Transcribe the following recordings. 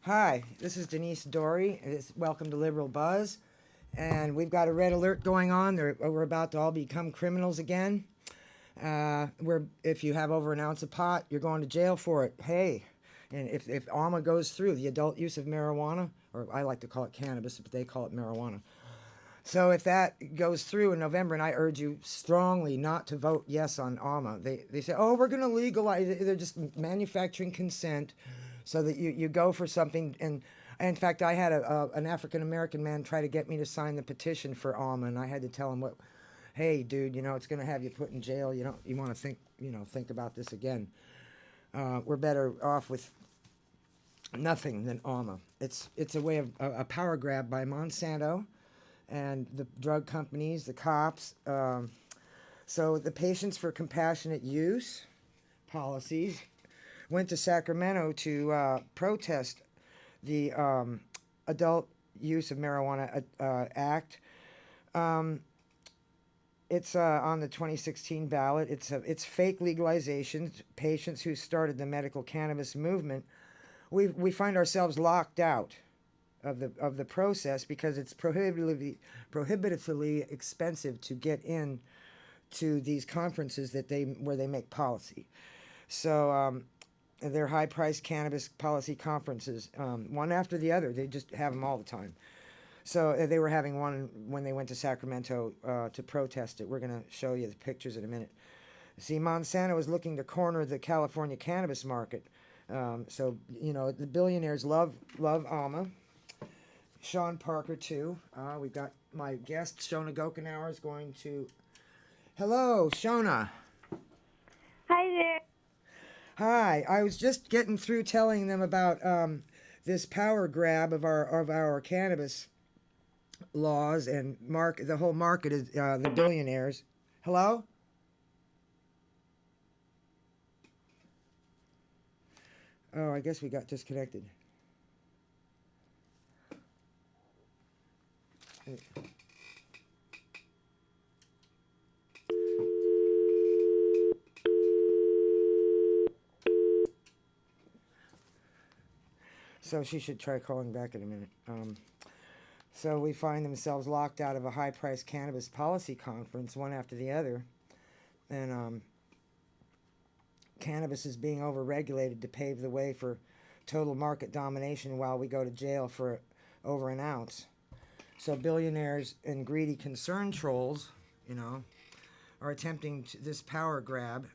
Hi, this is Denise Dorey. Welcome to Liberal Buzz. And we've got a red alert going on. We're about to all become criminals again. If you have over an ounce of pot, you're going to jail for it. Hey, and if AUMA goes through, the adult use of marijuana, or I like to call it cannabis, but they call it marijuana. So if that goes through in November, and I urge you strongly not to vote yes on AUMA. They say, oh, we're going to legalize it. They're just manufacturing consent so that you go for something. And in fact, I had an African-American man try to get me to sign the petition for AUMA, and I had to tell him, hey, dude, it's going to have you put in jail. You want to think about this again. We're better off with nothing than AUMA. It's a way of a power grab by Monsanto and the drug companies, the cops. So the Patients for Compassionate Use policies went to Sacramento to protest the Adult Use of Marijuana Act. It's on the 2016 ballot. It's fake legalization. Patients who started the medical cannabis movement, we find ourselves locked out of the process because it's prohibitively expensive to get in to these conferences where they make policy. So they're high-priced cannabis policy conferences, one after the other. They just have them all the time. So they were having one when they went to Sacramento to protest it. We're going to show you the pictures in a minute. See, Monsanto is looking to corner the California cannabis market. So the billionaires love AUMA. Sean Parker, too. We've got my guest, Shona Gochenaur, is going to... Hello, Shona. Hi there. Hi. I was just getting through telling them about this power grab of our cannabis laws and the whole market is the billionaires. Hello? Oh, I guess we got disconnected. So she should try calling back in a minute. So we find themselves locked out of a high-priced cannabis policy conference, one after the other. And cannabis is being overregulated to pave the way for total market domination while we go to jail for over an ounce. So billionaires and greedy concern trolls, are attempting this power grab.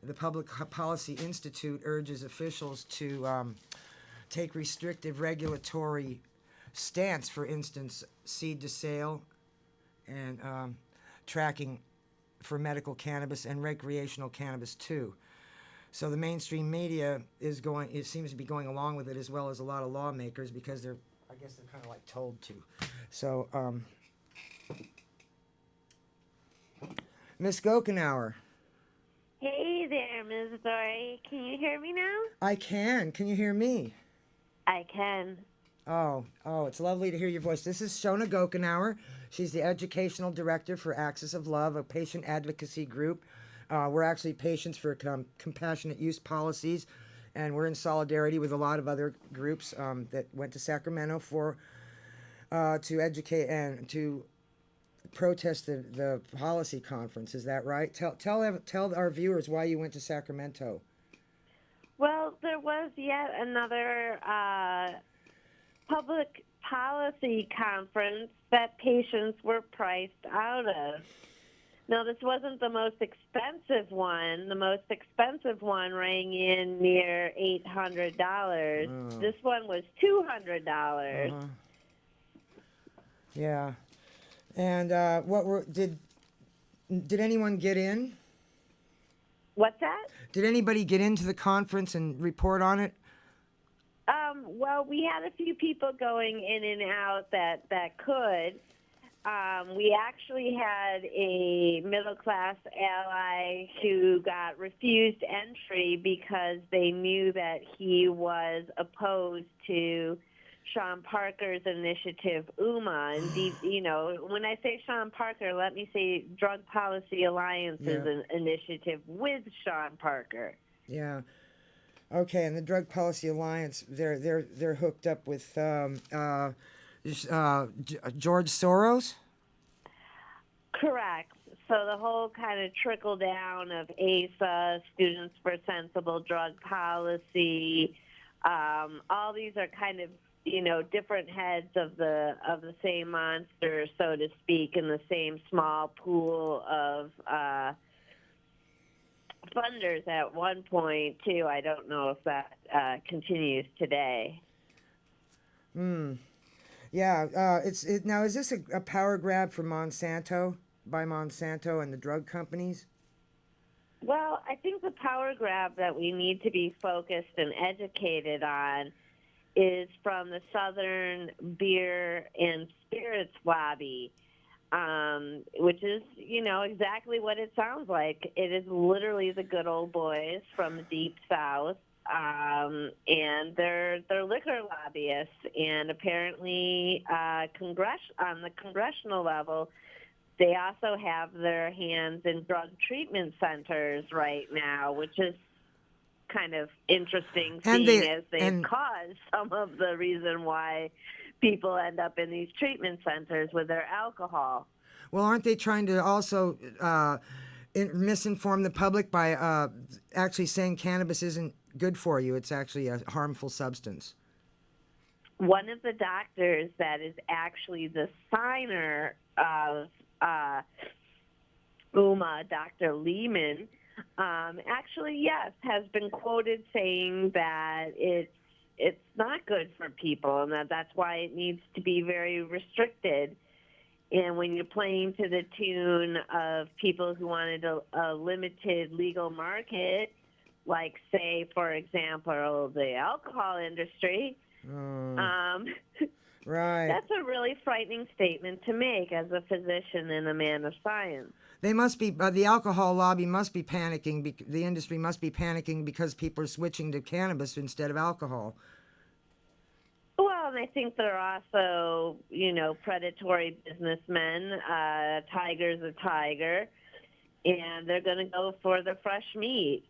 The Public Policy Institute urges officials to take restrictive regulatory stance, for instance, seed to sale and tracking for medical cannabis and recreational cannabis too. So the mainstream media it seems to be going along with it, as well as a lot of lawmakers, because they're kind of like told to. So, Miss Gochenaur. Hey there, Ms. Dorey. Can you hear me now? I can. Can you hear me? I can. Oh, it's lovely to hear your voice. This is Shona Gochenaur. She's the Educational Director for Axis of Love, a patient advocacy group. We're actually Patients for Compassionate Use policies, and we're in solidarity with a lot of other groups that went to Sacramento to educate and to protest the policy conference. Is that right? Tell our viewers why you went to Sacramento. Well, there was yet another public policy conference that patients were priced out of. Now, this wasn't the most expensive one. The most expensive one rang in near $800. Oh. This one was $200. Yeah. And did anyone get in? What's that? Did anybody get into the conference and report on it? Well, we had a few people going in and out that could. We actually had a middle-class ally who got refused entry because they knew that he was opposed to Sean Parker's initiative, AUMA. And, when I say Sean Parker, let me say Drug Policy Alliance's initiative with Sean Parker. Yeah. Okay, and the Drug Policy Alliance, they're hooked up with George Soros. Correct. So the whole kind of trickle down of ASA, Students for Sensible Drug Policy, all these are kind of different heads of the same monster, so to speak, in the same small pool of funders at one point too. I don't know if that continues today. Yeah, now is this a power grab for Monsanto, by Monsanto and the drug companies? Well, I think the power grab that we need to be focused and educated on is from the Southern Beer and Spirits Lobby, which is, exactly what it sounds like. It is literally the good old boys from the Deep South, and they're liquor lobbyists. And apparently, on the congressional level, they also have their hands in drug treatment centers right now, which is kind of interesting, as they've caused some of the reason why people end up in these treatment centers with their alcohol. Well, aren't they trying to also misinform the public by actually saying cannabis isn't good for you? It's actually a harmful substance. One of the doctors that is actually the signer of AUMA, Dr. Lehman, actually, yes, has been quoted saying that it's not good for people, and that's why it needs to be very restricted. And when you're playing to the tune of people who wanted a limited legal market, like, say, for example, the alcohol industry, right. That's a really frightening statement to make as a physician and a man of science. They must be, the alcohol lobby must be panicking, the industry must be panicking because people are switching to cannabis instead of alcohol. Well, and I think they're also, predatory businessmen. Tiger's a tiger, and they're going to go for the fresh meat,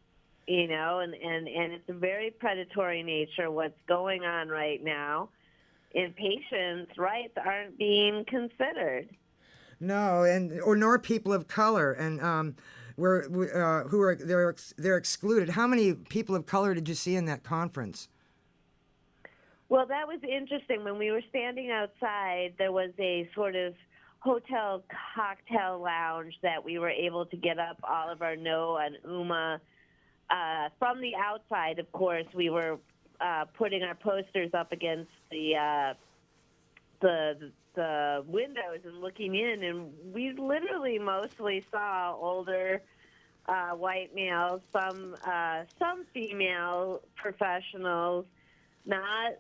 and it's a very predatory nature what's going on right now. And patients' rights aren't being considered. No, nor people of color, and they're excluded. How many people of color did you see in that conference? Well, that was interesting. When we were standing outside, there was a sort of hotel cocktail lounge that we were able to get up all of our no on UMA. From the outside, of course, we were putting our posters up against the windows and looking in, and we literally mostly saw older white males, some female professionals, not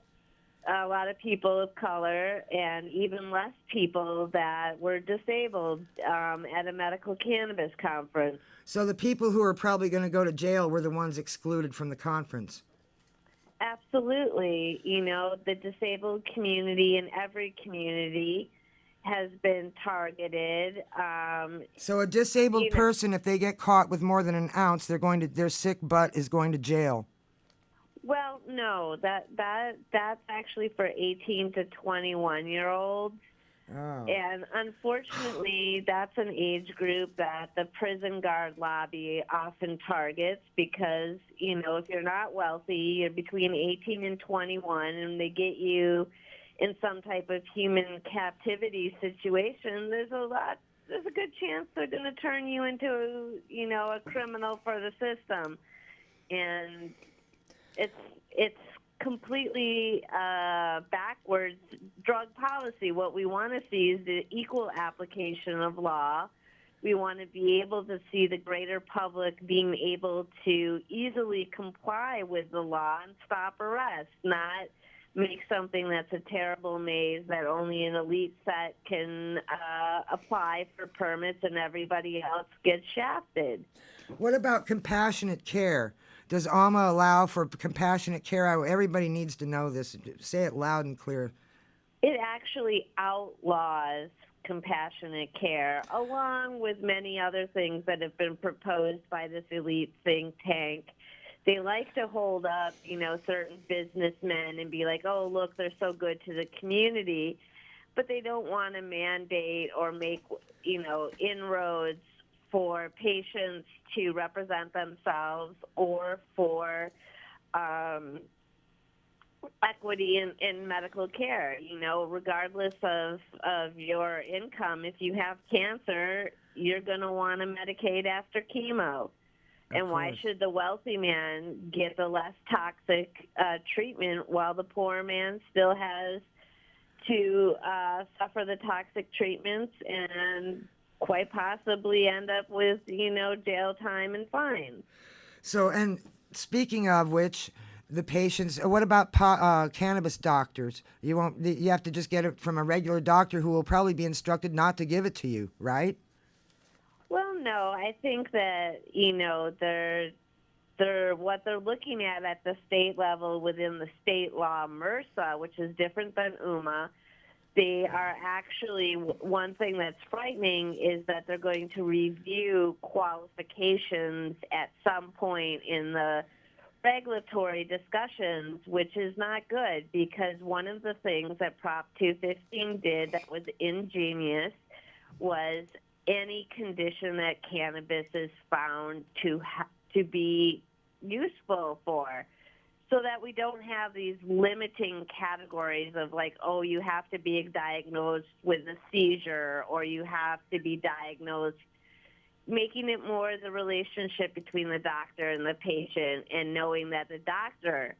a lot of people of color, and even less people that were disabled at a medical cannabis conference. So the people who are probably going to go to jail were the ones excluded from the conference. Absolutely. The disabled community in every community has been targeted. So a disabled person, if they get caught with more than an ounce, their sick butt is going to jail. Well, no, that's actually for 18 to 21-year-olds. Oh. And unfortunately, that's an age group that the prison guard lobby often targets because, if you're not wealthy, you're between 18 and 21, and they get you in some type of human captivity situation, there's a good chance they're going to turn you into, a criminal for the system. And it's completely backwards drug policy. What we want to see is the equal application of law. We want to be able to see the greater public being able to easily comply with the law and stop arrests, not make something that's a terrible maze that only an elite set can apply for permits and everybody else gets shafted. What about compassionate care? Does AUMA allow for compassionate care? Everybody needs to know this. Say it loud and clear. It actually outlaws compassionate care, along with many other things that have been proposed by this elite think tank they like to hold up, certain businessmen and be like, oh, look, they're so good to the community, but they don't want to mandate or make, inroads for patients to represent themselves or for equity in medical care. Regardless of your income, if you have cancer, you're going to want to Medicaid after chemo. And why should the wealthy man get the less toxic treatment while the poor man still has to suffer the toxic treatments and quite possibly end up with, jail time and fines? So, and speaking of which, the patients. What about cannabis doctors? You won't. You have to just get it from a regular doctor who will probably be instructed not to give it to you, right? Well, no. I think that they're what they're looking at the state level within the state law MRSA, which is different than UMA. They are actually, one thing that's frightening is that they're going to review qualifications at some point in the regulatory discussions, which is not good, because one of the things that Prop 215 did that was ingenious was any condition that cannabis is found to be useful for, so that we don't have these limiting categories of like, oh, you have to be diagnosed with a seizure or you have to be diagnosed, making it more the relationship between the doctor and the patient, and knowing that the doctor,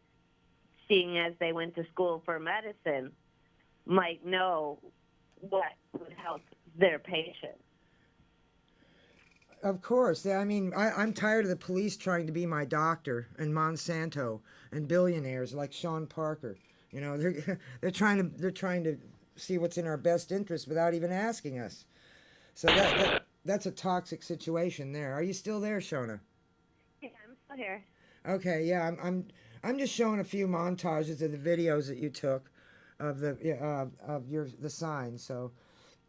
seeing as they went to school for medicine, might know what would help their patient. Of course. I mean, I'm tired of the police trying to be my doctor, and Monsanto and billionaires like Sean Parker. They're trying to see what's in our best interest without even asking us. So that's a toxic situation there. Are you still there, Shona? Yeah, I'm still here. Okay, yeah, I'm just showing a few montages of the videos that you took of the signs. So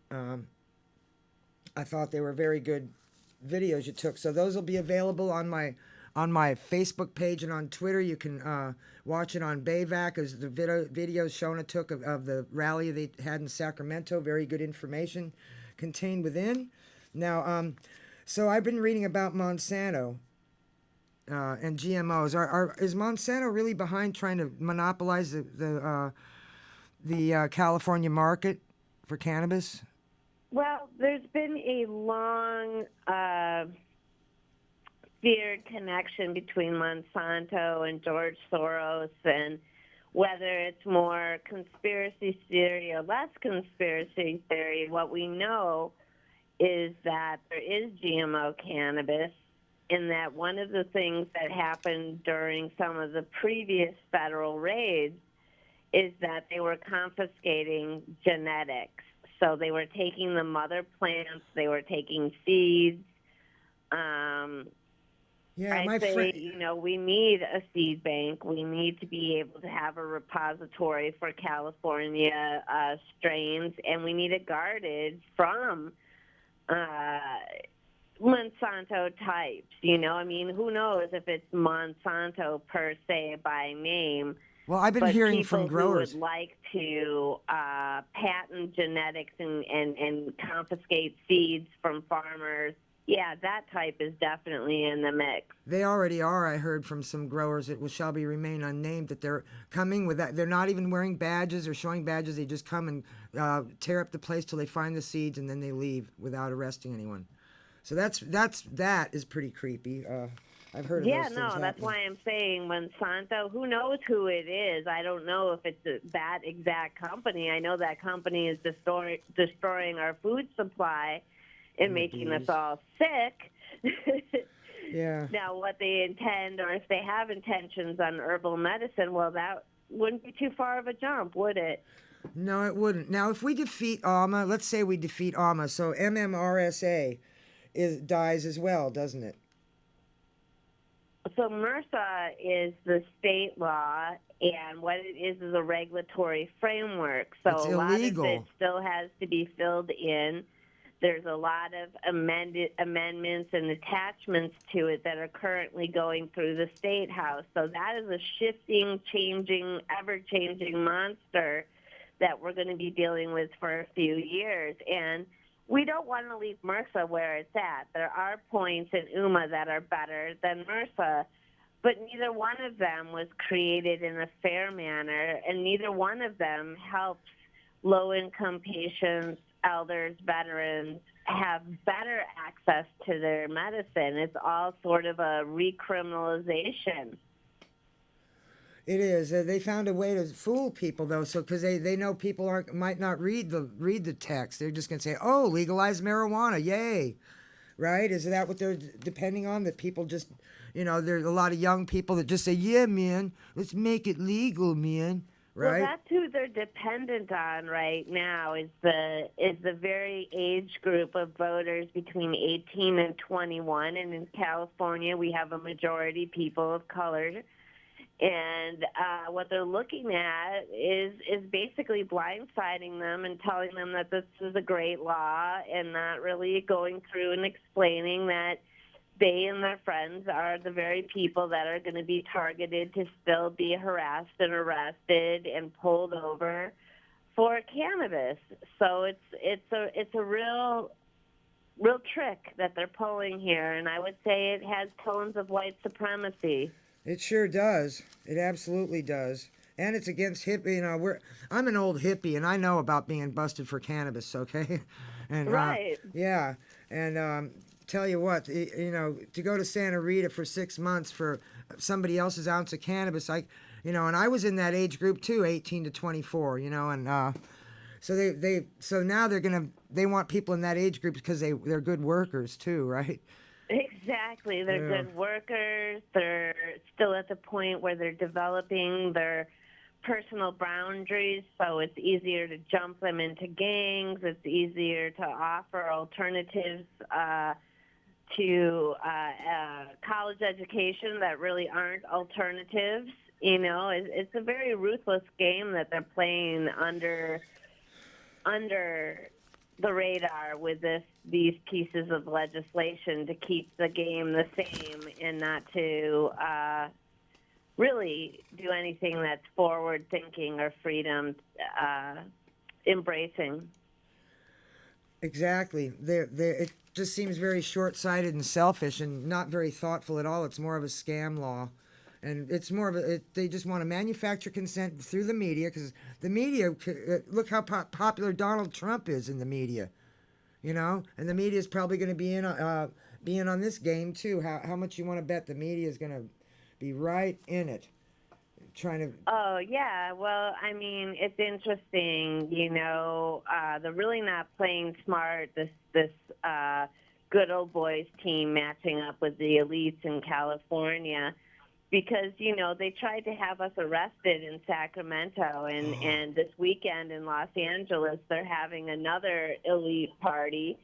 I thought they were very good videos you took. So those will be available on my Facebook page and on Twitter. You can watch it on Bayvac as the videos Shona took of the rally they had in Sacramento. Very good information contained within. Now, so I've been reading about Monsanto and GMOs. Is Monsanto really behind trying to monopolize the California market for cannabis? Well, there's been a long feared connection between Monsanto and George Soros, and whether it's more conspiracy theory or less conspiracy theory, what we know is that there is GMO cannabis, and that one of the things that happened during some of the previous federal raids is that they were confiscating genetics. So they were taking the mother plants, they were taking seeds. We need a seed bank. We need to be able to have a repository for California strains, and we need it guarded from Monsanto types. Who knows if it's Monsanto per se by name. Well, I've been hearing from growers who would like to patent genetics and confiscate seeds from farmers. Yeah, that type is definitely in the mix. They already are. I heard from some growers, it shall be remain unnamed, that they're coming with that. They're not even wearing badges or showing badges. They just come and tear up the place till they find the seeds, and then they leave without arresting anyone. So that is pretty creepy. I've heard of those things happening. That's why I'm saying Monsanto, who knows who it is? I don't know if it's that exact company. I know that company is destroying our food supply and making us all sick. Yeah. Now, what they intend, or if they have intentions on herbal medicine, well, that wouldn't be too far of a jump, would it? No, it wouldn't. Now, if we defeat AUMA, let's say we defeat AUMA, so MMRSA dies as well, doesn't it? So MRSA is the state law, and what it is a regulatory framework. So it's a lot of illegal. it still has to be filled in. There's a lot of amendments and attachments to it that are currently going through the State House. So that is a shifting, changing, ever-changing monster that we're going to be dealing with for a few years. And we don't want to leave MRSA where it's at. There are points in UMA that are better than MRSA, but neither one of them was created in a fair manner, and neither one of them helps low-income patients, elders, veterans have better access to their medicine. It's all sort of a recriminalization. It is. They found a way to fool people, though, so because they know people might not read the text. They're just going to say, "Oh, legalize marijuana, yay!" Right? Is that what they're depending on? That people just, there's a lot of young people that just say, "Yeah, man, let's make it legal, man." Right? Well, that's who they're dependent on right now. Is the very age group of voters between 18 and 21, and in California we have a majority people of color. And what they're looking at is basically blindsiding them and telling them that this is a great law, and not really going through and explaining that they and their friends are the very people that are going to be targeted to still be harassed and arrested and pulled over for cannabis. So it's a real trick that they're pulling here, and I would say it has tones of white supremacy. It sure does. It absolutely does. And it's against hippie. I'm an old hippie, and I know about being busted for cannabis. Okay, and right. Yeah, and tell you what, to go to Santa Rita for 6 months for somebody else's ounce of cannabis, and I was in that age group too, 18 to 24. And so now they want people in that age group because they're good workers too, right? Exactly. They're good workers. They're still at the point where they're developing their personal boundaries, so it's easier to jump them into gangs. It's easier to offer alternatives to college education that really aren't alternatives. It's a very ruthless game that they're playing under the radar with these pieces of legislation to keep the game the same and not to really do anything that's forward thinking or freedom embracing. Exactly. It just seems very short-sighted and selfish and not very thoughtful at all. It's more of a scam law. And it's more of they just want to manufacture consent through the media, because the media, look how popular Donald Trump is in the media, and the media is probably going to be in on this game too. How much you want to bet the media is going to be right in it, trying to... Oh, yeah. Well, I mean, it's interesting, they're really not playing smart, this good old boys team matching up with the elites in California. Because, they tried to have us arrested in Sacramento, and this weekend in Los Angeles, they're having another elite party,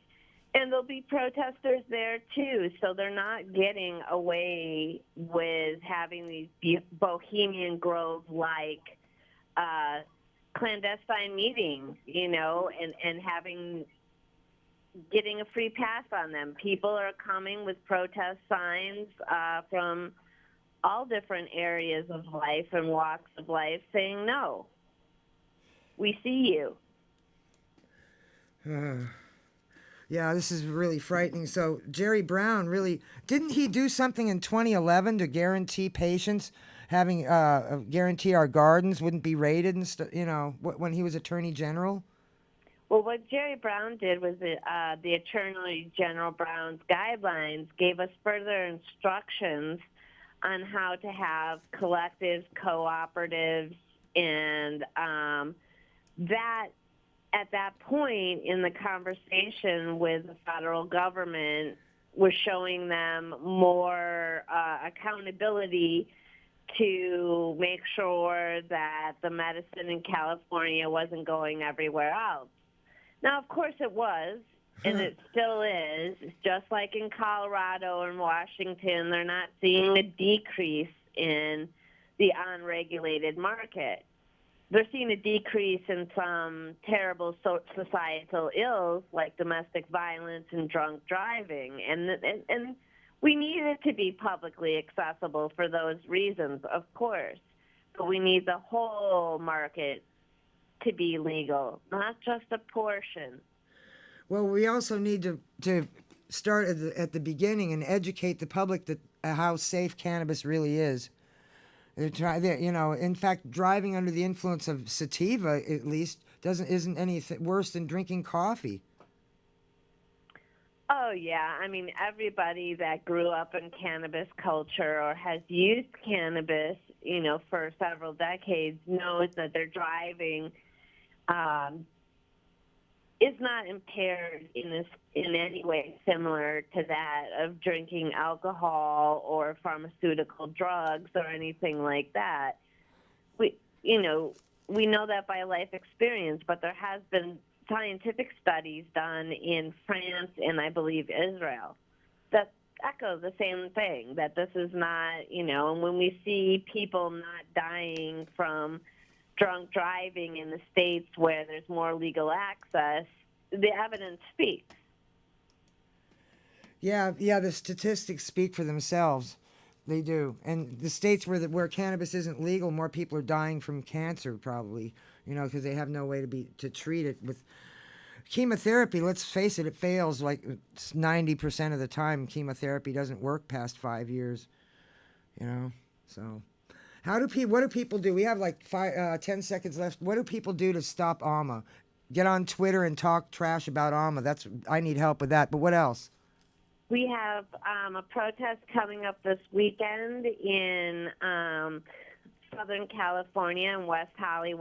and there'll be protesters there, too. So they're not getting away with having these Bohemian Grove-like clandestine meetings, and getting a free pass on them. People are coming with protest signs from all different areas of life and walks of life saying, no, we see you. Yeah, this is really frightening. So Jerry Brown didn't he do something in 2011 to guarantee patients guarantee our gardens wouldn't be raided and when he was Attorney General? Well, what Jerry Brown did was the Attorney General Brown's guidelines gave us further instructions on how to have collectives, cooperatives, and that at that point in the conversation with the federal government was showing them more accountability to make sure that the medicine in California wasn't going everywhere else. Now, of course it was. And it still is. It's just like in Colorado and Washington, they're not seeing a decrease in the unregulated market. they're seeing a decrease in some terrible societal ills like domestic violence and drunk driving, and we need it to be publicly accessible for those reasons, of course. But we need the whole market to be legal, not just a portion. Well, we also need to start at the beginning and educate the public that how safe cannabis really is. In fact, driving under the influence of sativa, at least, isn't anything worse than drinking coffee. Oh, yeah. I mean, everybody that grew up in cannabis culture or has used cannabis, for several decades knows that their driving is not impaired in any way similar to that of drinking alcohol or pharmaceutical drugs or anything like that. We know that by life experience, but there has been scientific studies done in France and I believe Israel that echo the same thing, that this is not, and when we see people not dying from drunk driving in the states where there's more legal access, the evidence speaks. Yeah, the statistics speak for themselves. They do. And the states where cannabis isn't legal, more people are dying from cancer probably, because they have no way to treat it with chemotherapy. Let's face it, it fails like 90% of the time. Chemotherapy doesn't work past 5 years, So what do people do? We have like 10 seconds left. What do people do to stop AUMA? Get on Twitter and talk trash about AUMA. I need help with that. But what else? We have a protest coming up this weekend in Southern California and West Hollywood.